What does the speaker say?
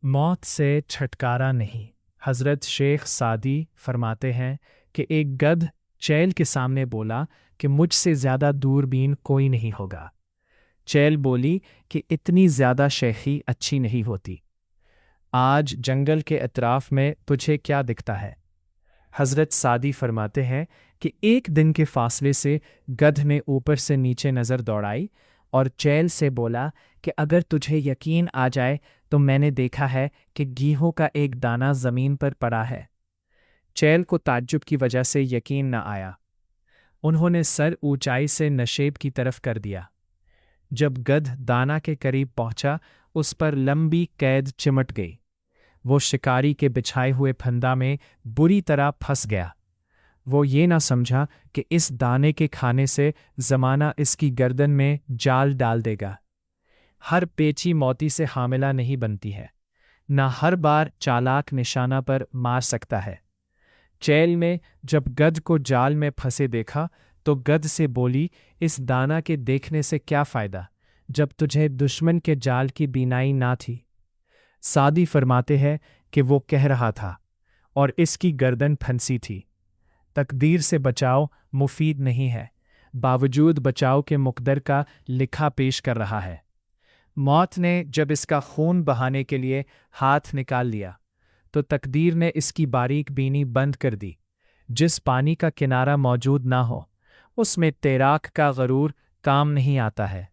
मौत से छुटकारा नहीं। हज़रत शेख सादी फरमाते हैं कि एक गध चैल के सामने बोला कि मुझसे ज़्यादा दूरबीन कोई नहीं होगा। चैल बोली कि इतनी ज़्यादा शेखी अच्छी नहीं होती। आज जंगल के अतराफ में तुझे क्या दिखता है? हज़रत सादी फरमाते हैं कि एक दिन के फासले से गध ने ऊपर से नीचे नज़र दौड़ाई और चैल से बोला कि अगर तुझे यकीन आ जाए तो मैंने देखा है कि गेहूं का एक दाना ज़मीन पर पड़ा है। चैल को ताज्जुब की वजह से यकीन न आया। उन्होंने सर ऊंचाई से नशेब की तरफ कर दिया। जब गध दाना के करीब पहुंचा, उस पर लंबी कैद चिमट गई। वो शिकारी के बिछाए हुए फंदा में बुरी तरह फंस गया। वो ये ना समझा कि इस दाने के खाने से ज़माना इसकी गर्दन में जाल डाल देगा। हर पेची मोती से हामिला नहीं बनती है, ना हर बार चालाक निशाना पर मार सकता है। चैल में जब गध को जाल में फंसे देखा तो गध से बोली, इस दाना के देखने से क्या फ़ायदा जब तुझे दुश्मन के जाल की बीनाई ना थी। सादी फरमाते हैं कि वो कह रहा था और इसकी गर्दन फंसी थी। तकदीर से बचाव मुफीद नहीं है, बावजूद बचाव के मुकद्दर का लिखा पेश कर रहा है। मौत ने जब इसका खून बहाने के लिए हाथ निकाल लिया तो तकदीर ने इसकी बारीक बीनी बंद कर दी। जिस पानी का किनारा मौजूद ना हो उसमें तैराक का गरूर काम नहीं आता है।